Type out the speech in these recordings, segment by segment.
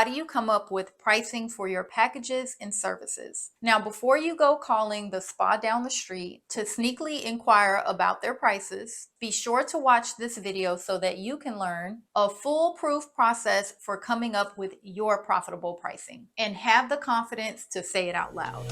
how do you come up with pricing for your packages and services? Now, before you go calling the spa down the street to sneakily inquire about their prices, be sure to watch this video so that you can learn a foolproof process for coming up with your profitable pricing and have the confidence to say it out loud.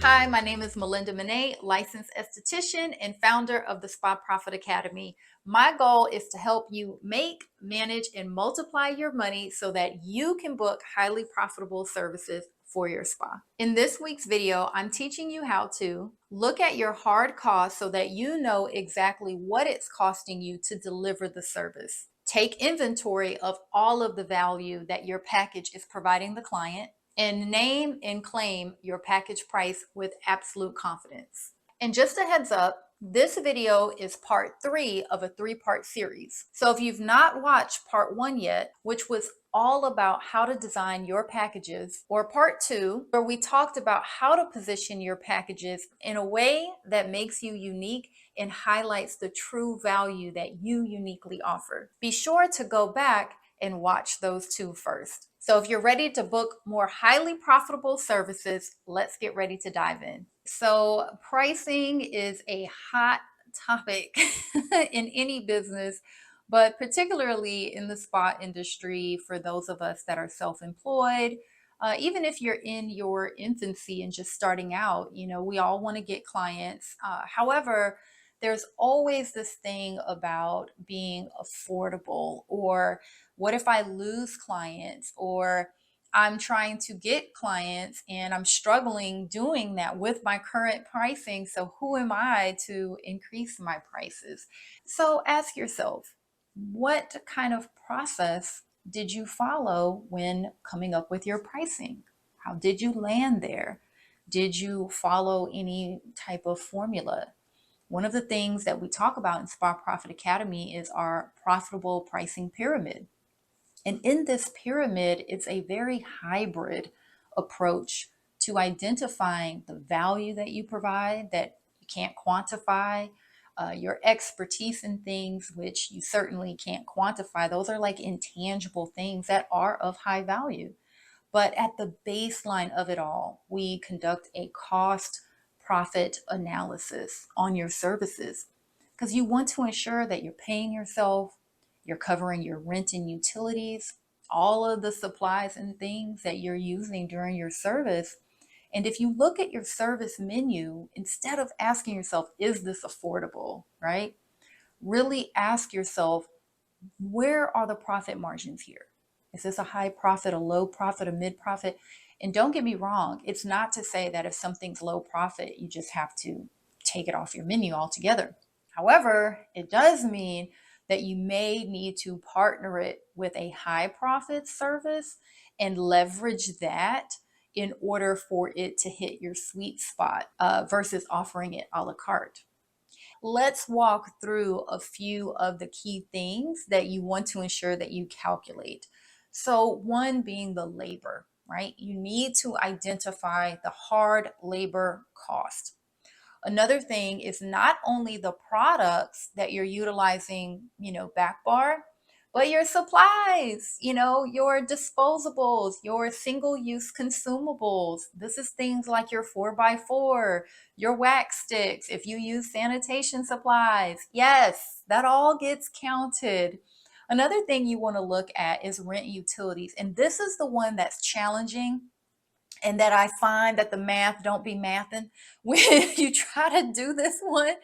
Hi, my name is Melinda Monet, licensed esthetician and founder of the Spa Profit Academy. My goal is to help you make, manage, and multiply your money so that you can book highly profitable services for your spa. In this week's video, I'm teaching you how to look at your hard costs so that you know exactly what it's costing you to deliver the service. Take inventory of all of the value that your package is providing the client and name and claim your package price with absolute confidence. And just a heads up, this video is part 3 of a 3-part series. So if you've not watched part 1 yet, which was all about how to design your packages, or part 2, where we talked about how to position your packages in a way that makes you unique and highlights the true value that you uniquely offer. Be sure to go back and watch those 2 first. So if you're ready to book more highly profitable services, let's get ready to dive in. So pricing is a hot topic in any business, but particularly in the spa industry for those of us that are self-employed. Even if you're in your infancy and just starting out, we all want to get clients. However, there's always this thing about being affordable, or what if I lose clients, or I'm trying to get clients and I'm struggling doing that with my current pricing. So who am I to increase my prices? So ask yourself, what kind of process did you follow when coming up with your pricing? How did you land there? Did you follow any type of formula? One of the things that we talk about in Spa Profit Academy is our profitable pricing pyramid. And in this pyramid, it's a very hybrid approach to identifying the value that you provide that you can't quantify, your expertise in things which you certainly can't quantify. Those are like intangible things that are of high value. But at the baseline of it all, we conduct a cost profit analysis on your services because you want to ensure that you're paying yourself, you're covering your rent and utilities, all of the supplies and things that you're using during your service. And if you look at your service menu, instead of asking yourself, is this affordable, right? Really ask yourself, where are the profit margins here? Is this a high profit, a low profit, a mid profit? And don't get me wrong, it's not to say that if something's low profit, you just have to take it off your menu altogether. However, it does mean that you may need to partner it with a high profit service and leverage that in order for it to hit your sweet spot versus offering it a la carte. Let's walk through a few of the key things that you want to ensure that you calculate. So one being the labor, right? You need to identify the hard labor cost. Another thing is not only the products that you're utilizing, back bar, but your supplies, your disposables, your single-use consumables. This is things like your 4x4, your wax sticks, if you use sanitation supplies. Yes, that all gets counted. Another thing you want to look at is rent utilities. And this is the one that's challenging and that I find that the math don't be mathing when you try to do this one.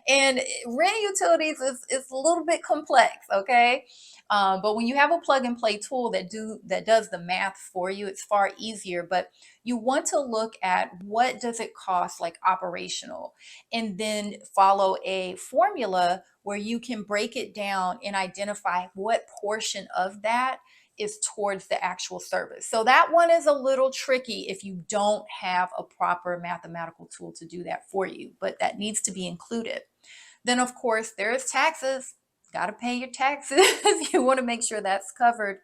And rent utilities is a little bit complex, okay? But when you have a plug and play tool that does the math for you, it's far easier. But you want to look at what does it cost, like operational, and then follow a formula where you can break it down and identify what portion of that is towards the actual service. So that one is a little tricky if you don't have a proper mathematical tool to do that for you, but that needs to be included. Then of course there's taxes. Got to pay your taxes. You want to make sure that's covered.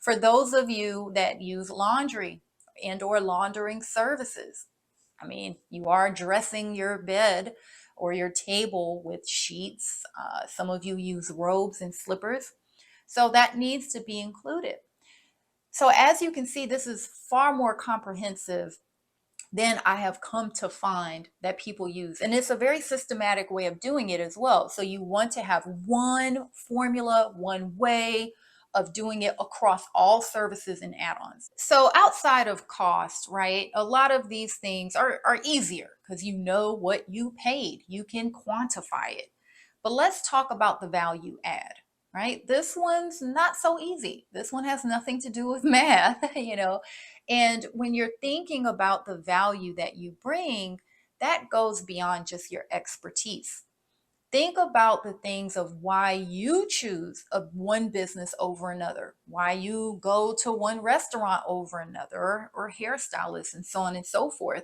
For those of you that use laundry and or laundering services, I mean, you are dressing your bed or your table with sheets. Some of you use robes and slippers. So that needs to be included. So as you can see, this is far more comprehensive than I have come to find that people use. And it's a very systematic way of doing it as well. So you want to have one formula, one way of doing it across all services and add-ons. So outside of cost, right, a lot of these things are easier because you know what you paid. You can quantify it. But let's talk about the value add, right? This one's not so easy. This one has nothing to do with math, and when you're thinking about the value that you bring, that goes beyond just your expertise. Think about the things of why you choose one business over another, why you go to one restaurant over another, or hairstylists, and so on and so forth.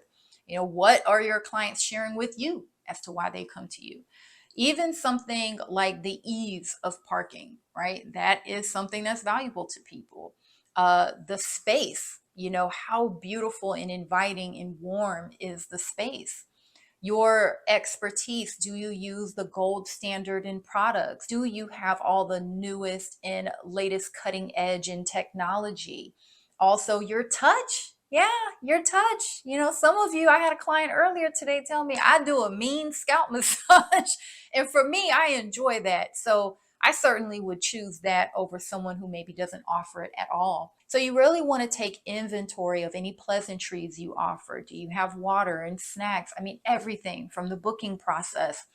What are your clients sharing with you as to why they come to you? Even something like the ease of parking, right? That is something that's valuable to people. The space, how beautiful and inviting and warm is the space? Your expertise. Do you use the gold standard in products? Do you have all the newest and latest cutting edge in technology? Also, your touch. Yeah, your touch. Some of you, I had a client earlier today tell me I do a mean scalp massage. And for me, I enjoy that. So I certainly would choose that over someone who maybe doesn't offer it at all. So you really want to take inventory of any pleasantries you offer. Do you have water and snacks? I mean, everything from the booking process.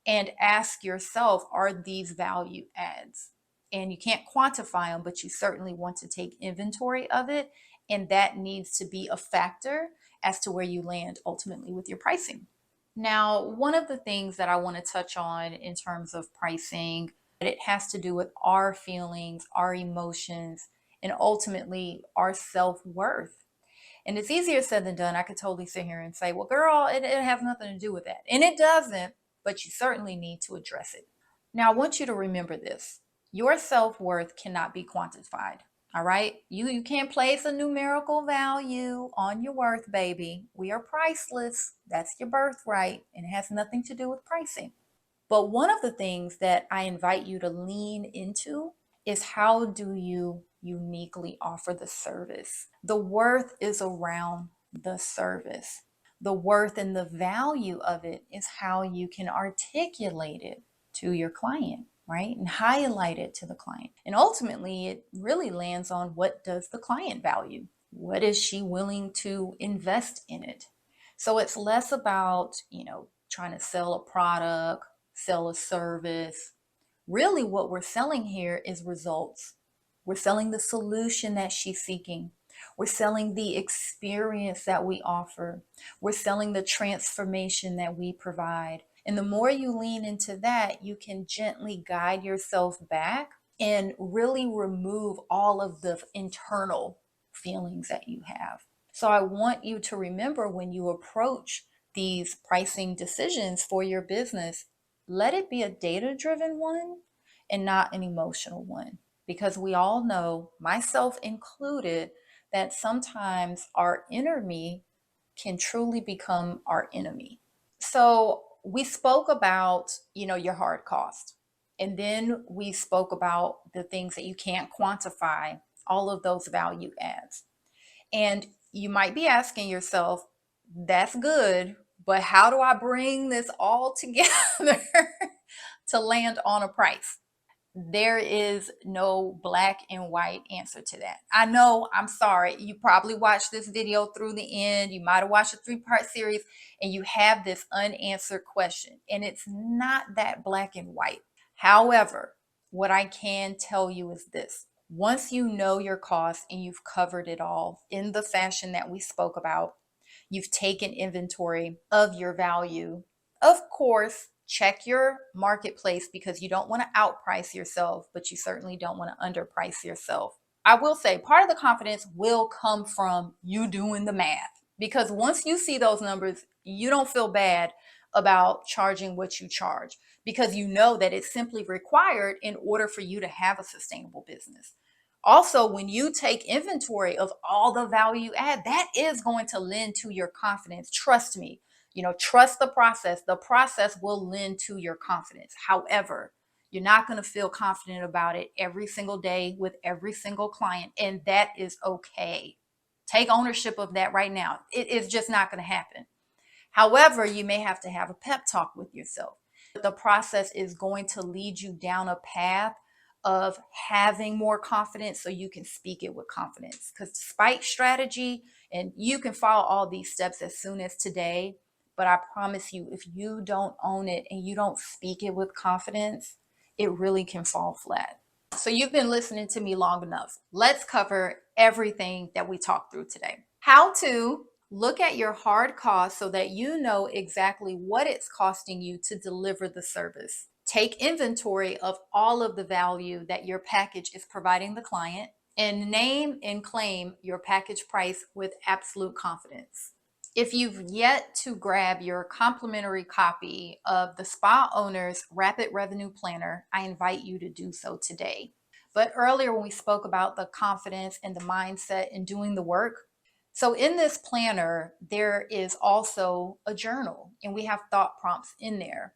And ask yourself, are these value adds? And you can't quantify them, but you certainly want to take inventory of it. And that needs to be a factor as to where you land ultimately with your pricing. Now, one of the things that I want to touch on in terms of pricing, it has to do with our feelings, our emotions, and ultimately our self-worth. And it's easier said than done. I could totally sit here and say, well, girl, it has nothing to do with that. And it doesn't, but you certainly need to address it. Now, I want you to remember this. Your self-worth cannot be quantified. All right. You can't place a numerical value on your worth, baby. We are priceless. That's your birthright. And it has nothing to do with pricing. But one of the things that I invite you to lean into is, how do you uniquely offer the service? The worth is around the service. The worth and the value of it is how you can articulate it to your client, right? And highlight it to the client. And ultimately, it really lands on, what does the client value? What is she willing to invest in it? So it's less about, trying to sell a product, sell a service. Really, what we're selling here is results. We're selling the solution that she's seeking. We're selling the experience that we offer. We're selling the transformation that we provide. And the more you lean into that, you can gently guide yourself back and really remove all of the internal feelings that you have. So I want you to remember, when you approach these pricing decisions for your business, let it be a data-driven one and not an emotional one. Because we all know, myself included, that sometimes our inner me can truly become our enemy. So we spoke about, your hard cost. And then we spoke about the things that you can't quantify, all of those value adds. And you might be asking yourself, that's good, but how do I bring this all together to land on a price? There is no black and white answer to that. I know, I'm sorry. You probably watched this video through the end. You might have watched a 3-part series and you have this unanswered question, and it's not that black and white. However, what I can tell you is this. Once you know your cost and you've covered it all in the fashion that we spoke about, you've taken inventory of your value. Of course, check your marketplace, because you don't want to outprice yourself, but you certainly don't want to underprice yourself. I will say, part of the confidence will come from you doing the math, because once you see those numbers, you don't feel bad about charging what you charge, because you know that it's simply required in order for you to have a sustainable business. Also, when you take inventory of all the value add, that is going to lend to your confidence. Trust me. Trust the process. The process will lend to your confidence. However, you're not going to feel confident about it every single day with every single client, and that is okay. Take ownership of that right now. It is just not going to happen. However, you may have to have a pep talk with yourself. The process is going to lead you down a path of having more confidence so you can speak it with confidence. Because despite strategy, and you can follow all these steps as soon as today, but I promise you, if you don't own it and you don't speak it with confidence, it really can fall flat. So you've been listening to me long enough. Let's cover everything that we talked through today. How to look at your hard costs so that you know exactly what it's costing you to deliver the service. Take inventory of all of the value that your package is providing the client, and name and claim your package price with absolute confidence. If you've yet to grab your complimentary copy of the Spa Owner's Rapid Revenue Planner, I invite you to do so today. But earlier, when we spoke about the confidence and the mindset and doing the work, so in this planner, there is also a journal, and we have thought prompts in there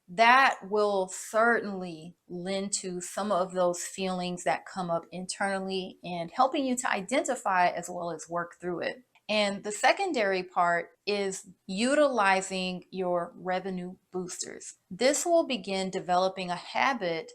that will certainly lend to some of those feelings that come up internally and helping you to identify as well as work through it. And the secondary part is utilizing your revenue boosters. This will begin developing a habit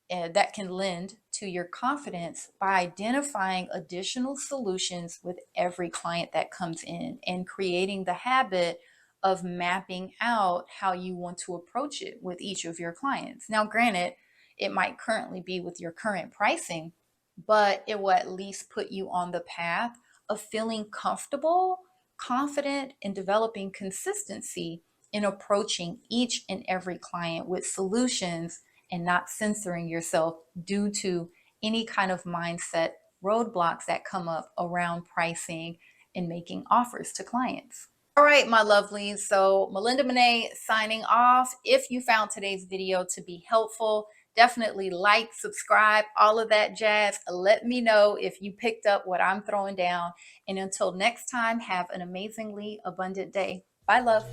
that can lend to your confidence by identifying additional solutions with every client that comes in and creating the habit of mapping out how you want to approach it with each of your clients. Now, granted, it might currently be with your current pricing, but it will at least put you on the path of feeling comfortable, confident, and developing consistency in approaching each and every client with solutions and not censoring yourself due to any kind of mindset roadblocks that come up around pricing and making offers to clients. All right, my lovelies. So Melinda Monet signing off. If you found today's video to be helpful, definitely like, subscribe, all of that jazz. Let me know if you picked up what I'm throwing down. And until next time, have an amazingly abundant day. Bye, love.